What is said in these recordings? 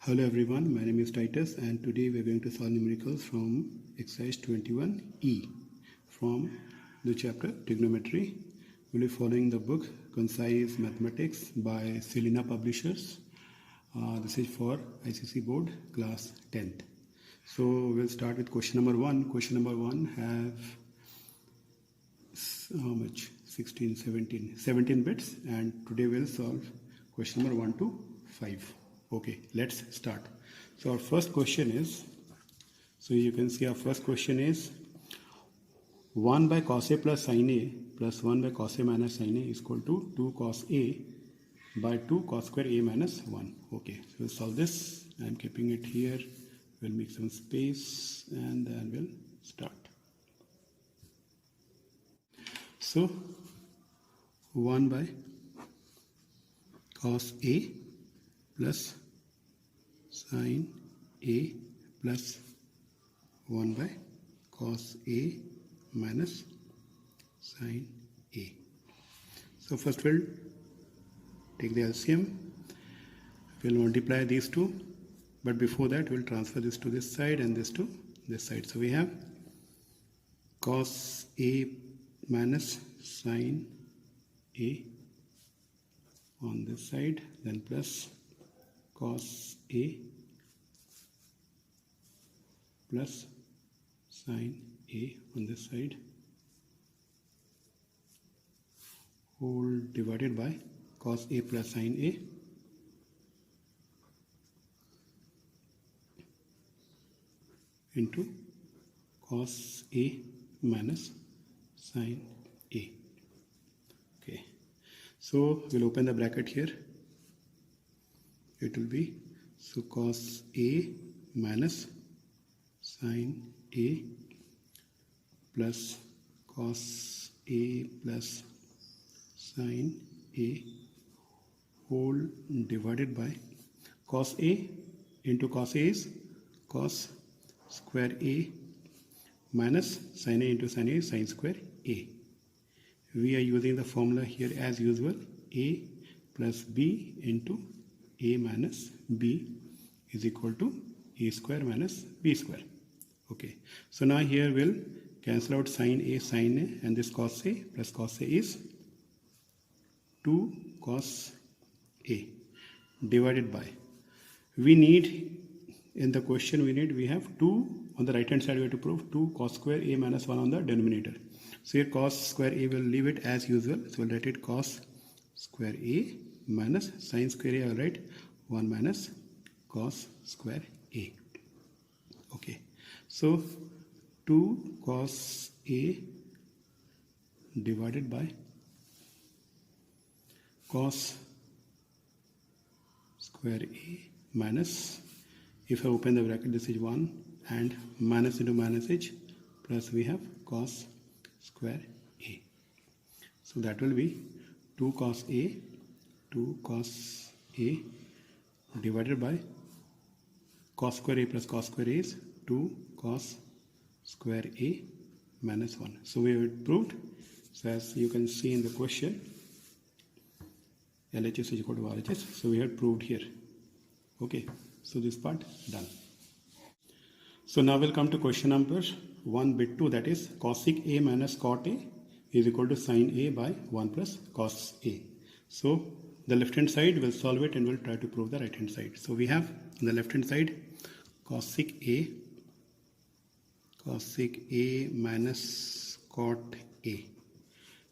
Hello everyone, my name is Titus and today we are going to solve numericals from exercise 21E from the chapter Trigonometry. We will be following the book Concise Mathematics by Selina Publishers. This is for ICSE board class 10th. So we'll start with question number 1. Question number 1 have how much? 16, 17 bits, and today we'll solve question number 1 to 5. Okay, let's start. So our first question is, so you can see our first question is 1 by cos A plus sin A plus 1 by cos A minus sin A is equal to 2 cos A by 2 cos square A minus 1. Okay, so we'll solve this. I'm keeping it here. We'll make some space and then we'll start. So 1 by cos A plus sin A plus 1 by cos A minus sin A. So first we'll take the LCM. We'll multiply these two, but before that we'll transfer this to this side and this to this side. So we have cos A minus sin A on this side, then plus cos A plus sin A on this side, whole divided by cos A plus sin A into cos A minus sin A. Okay, so we'll open the bracket here. It will be, so cos A minus sin A plus cos A plus sin A whole divided by cos A into cos A is cos square A minus sin A into sin A is sin square A. We are using the formula here as usual, A plus B into A minus B is equal to A square minus B square. Okay, so now here we'll cancel out sin A, and this cos A plus cos A is 2 cos A divided by, we need, in the question we have 2 on the right hand side. We have to prove 2 cos square A minus 1 on the denominator. So here cos square A, will leave it as usual, so we'll write it cos square A minus sin square A. I'll write 1 minus cos square A. Okay, so 2 cos A divided by cos square A minus, if I open the bracket, this is 1 and minus into minus h, plus we have cos square A. So that will be 2 cos A divided by cos square A plus cos square A is 2 cos square A minus 1. So we have proved. So as you can see in the question, LHS is equal to RHS. So we have proved here. Okay, so this part done. So now we'll come to question number 1 bit 2, that is cosec A minus cot A is equal to sin A by 1 plus cos A. So the left hand side we'll solve it and we'll try to prove the right hand side. So we have on the left hand side cosec A minus cot A.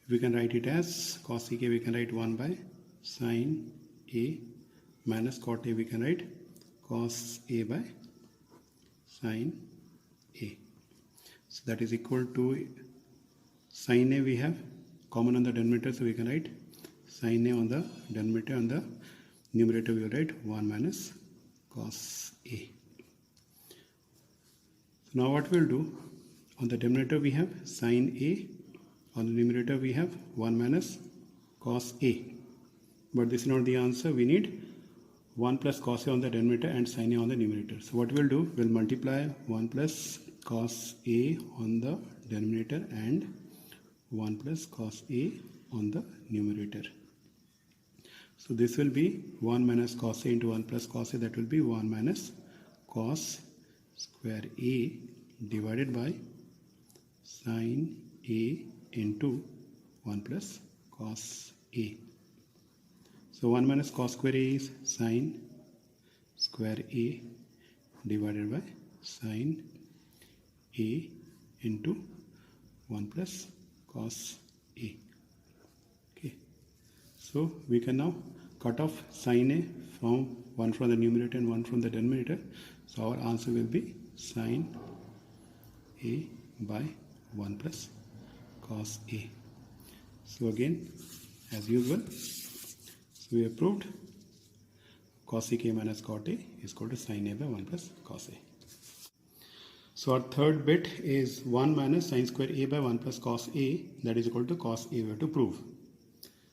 We can write it as cosec A, we can write 1 by sin A minus cot A, we can write cos A by sin A. So that is equal to sin A, we have common on the denominator, so we can write sin A on the denominator, on the numerator we will write 1 minus cos A. So now what we will do, on the denominator we have sin A, on the numerator we have 1 minus cos A. But this is not the answer, we need 1 plus cos A on the denominator and sin A on the numerator. So what we will do, we will multiply 1 plus cos A on the denominator and 1 plus cos A on the numerator. So this will be 1 minus cos A into 1 plus cos A. That will be 1 minus cos square A divided by sin A into 1 plus cos A. So 1 minus cos square A is sin square A divided by sin A into 1 plus cos A. Okay. So we can now cut off sin A from one from the numerator and one from the denominator. So our answer will be sin A by 1 plus cos A. So again, as usual, so we have proved cosec A minus cot A is equal to sin A by 1 plus cos A. So our third bit is 1 minus sin square A by 1 plus cos A, that is equal to cos A. We have to prove.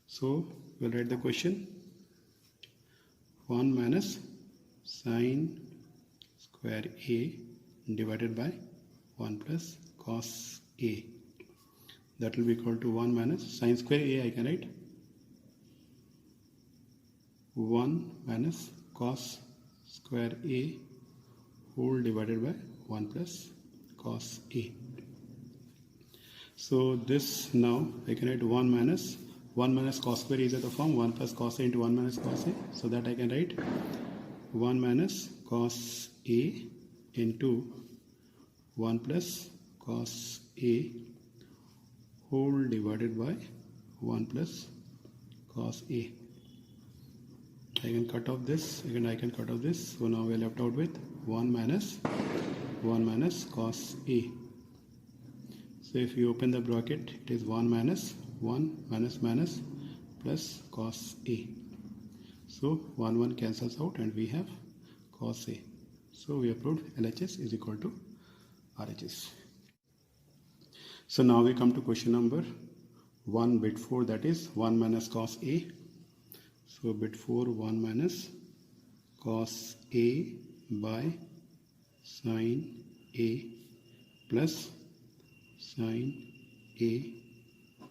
So we'll write the question. 1 minus sin square A divided by 1 plus cos A. That will be equal to 1 minus sin square A. I can write 1 minus cos square A whole divided by 1 plus cos A. So this now I can write 1 minus cos square A is at the form 1 plus cos A into 1 minus cos A. So that I can write 1 minus cos A into 1 plus cos A whole divided by 1 plus cos A. I can cut off this, again I can cut off this. So now we are left out with 1 minus cos A. So if you open the bracket, it is 1 minus plus cos A. So 1 cancels out and we have cos A. So we have proved LHS is equal to RHS. So now we come to question number 1 bit 4, that is 1 minus cos A. So bit 4, 1 minus cos A by sin A plus sin A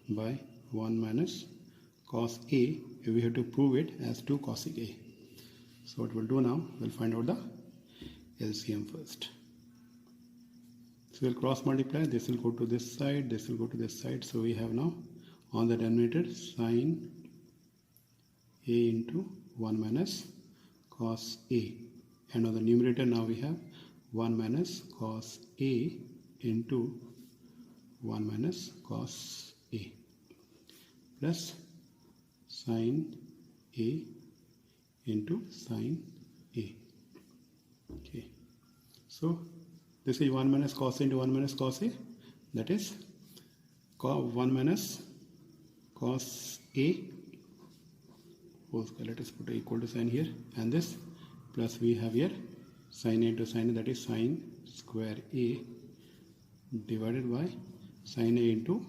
by 1 minus cos A. We have to prove it as 2 cosec A. So what we'll do now, we'll find out the LCM first. So we'll cross multiply, this will go to this side, this will go to this side. So we have now on the denominator sin A into 1 minus cos A, and on the numerator now we have 1 minus cos A into 1 minus cos A plus sin A into sin A. Okay, so this is 1 minus cos A into 1 minus cos A, that is 1 minus cos A whole square. Let us put equal to sign here, and this plus we have here sin A into sin A, that is sin square A divided by sin A into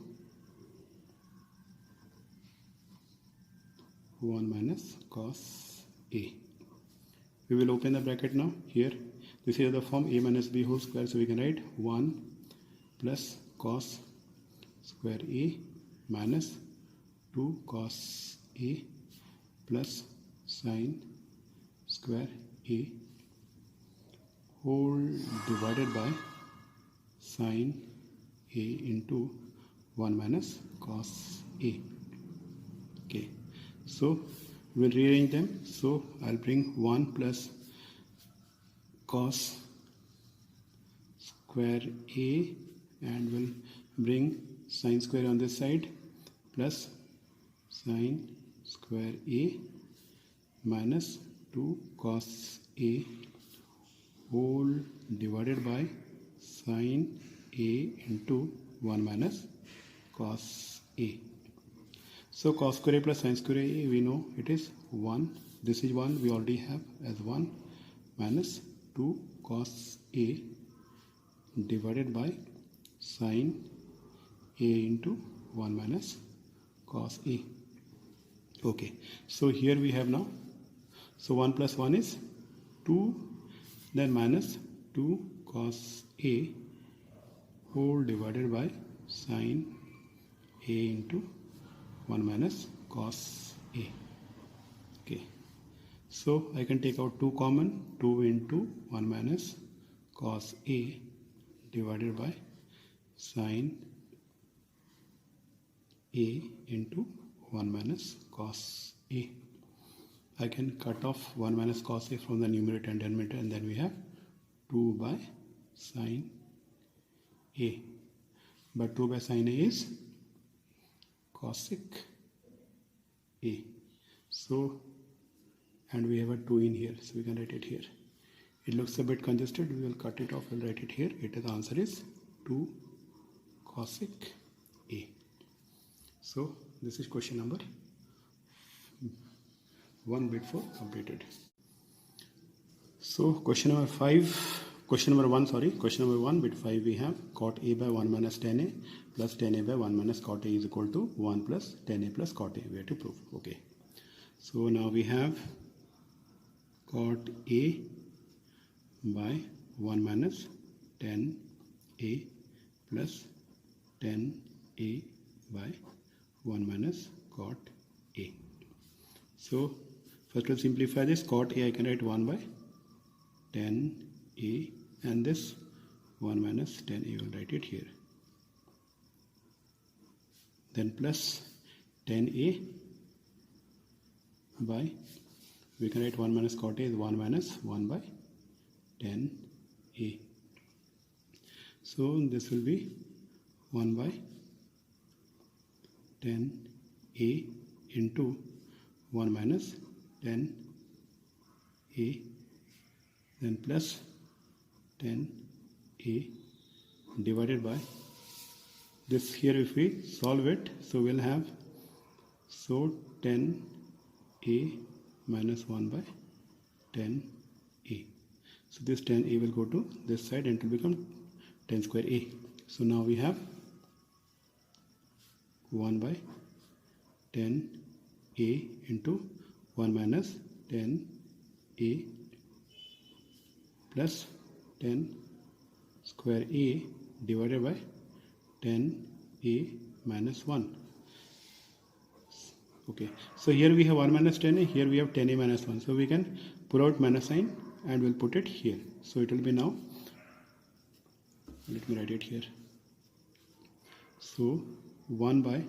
1 minus cos A. We will open the bracket now. Here this is the form A minus B whole square, so we can write 1 plus cos square A minus 2 cos A plus sin square A whole divided by sin A into 1 minus cos A. Okay, so we'll rearrange them. So I'll bring 1 plus cos square A and we'll bring sin square on this side plus sin square A minus 2 cos A whole divided by sin A into 1 minus cos A. So cos square A plus sin square A, we know it is 1. This is 1, we already have as 1 minus 2 cos A divided by sin A into 1 minus cos A. Okay, so here we have now, so 1 plus 1 is 2, then minus 2 cos A whole divided by sin A into 1 minus cos A. Okay, so I can take out 2 common, 2 into 1 minus cos A divided by sin A into 1 minus cos A. I can cut off 1 minus cos A from the numerator and denominator, and then we have 2 by sin A. But 2 by sin A is cosec A. So, and we have a 2 in here, so we can write it here. It looks a bit congested, we will cut it off and write it here. The answer is 2 cosec A. So, this is question number 1 bit 4 completed. So, question number 1 bit 5 we have cot A by 1 minus tan A plus tan A by 1 minus cot A is equal to 1 plus tan A plus cot A. We have to prove. Okay. So, now we have cot A by 1 minus tan A plus tan A by 1 minus cot A. So, first we'll simplify this. Cot A I can write 1 by tan A, and this 1 minus tan A, will write it here. Then plus tan A by, we can write 1 minus cot A is 1 minus 1 by tan A. So this will be 1 by tan A into 1 minus tan A, then plus tan A divided by this here. If we solve it, so we'll have, so tan A minus 1 by tan A. So this tan A will go to this side and it will become tan square A. So now we have 1 by tan A into 1 minus tan A plus tan square A divided by tan A minus 1. Okay, so here we have 1 minus tan A, here we have tan A minus 1. So we can pull out minus sign and we'll put it here. So it will be now, let me write it here. So 1 by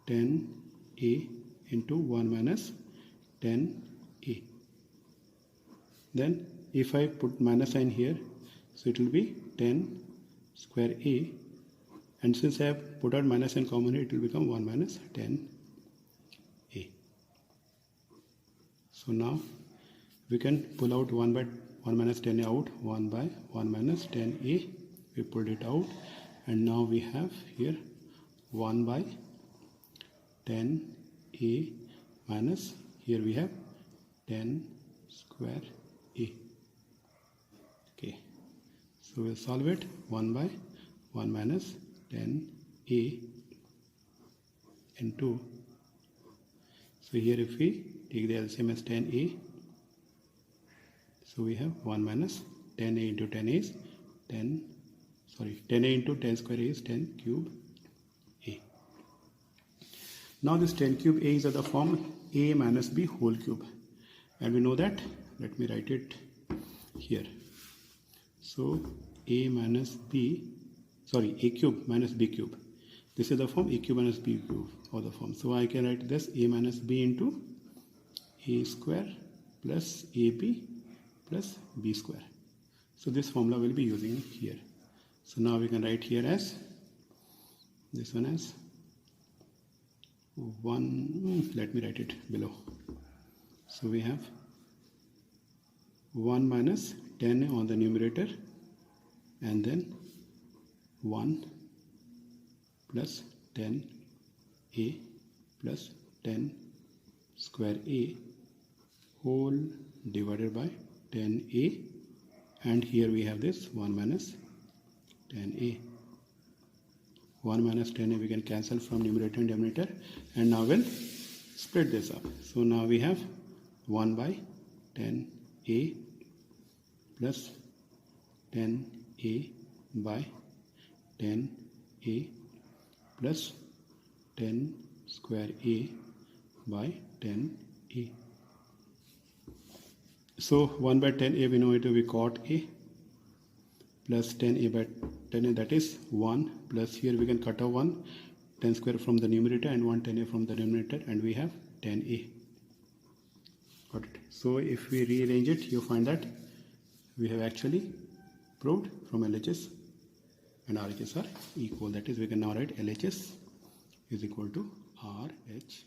tan A into 1 minus tan A. Then if I put minus sign here, so it will be tan square A, and since I have put out minus sign common here, it will become 1 minus tan A. So now we can pull out 1 by 1 minus tan A out, 1 by 1 minus tan A, we pulled it out, and now we have here 1 by tan A minus, here we have tan square A. Okay, so we'll solve it. 1 by 1 minus tan A into, so here if we take the LCM as tan A, so we have 1 minus tan A into tan A is tan A into tan square A is tan cube A. Now this tan cube A is of the form A minus B whole cube, and we know that, let me write it here. So A minus B, A cube minus B cube. This is the form A cube minus B cube of the form. So I can write this A minus B into A square plus AB plus B square. So this formula will be using here. So now we can write here as, this one as 1, let me write it below. So we have 1 minus tan A on the numerator, and then 1 plus tan A plus tan square A whole divided by tan A, and here we have this 1 minus tan A. 1 minus tan A we can cancel from numerator and denominator, and now we'll split this up. So now we have 1 by tan A plus tan A by tan A plus tan square A by tan A. So 1 by 10A we know it will be cot A plus 10A by 10A, that is 1, plus here we can cut off 1, 10 square from the numerator and 1 10A from the denominator, and we have 10A. Got it. So if we rearrange it, you find that we have actually proved from LHS and RHS are equal. That is, we can now write LHS is equal to RH.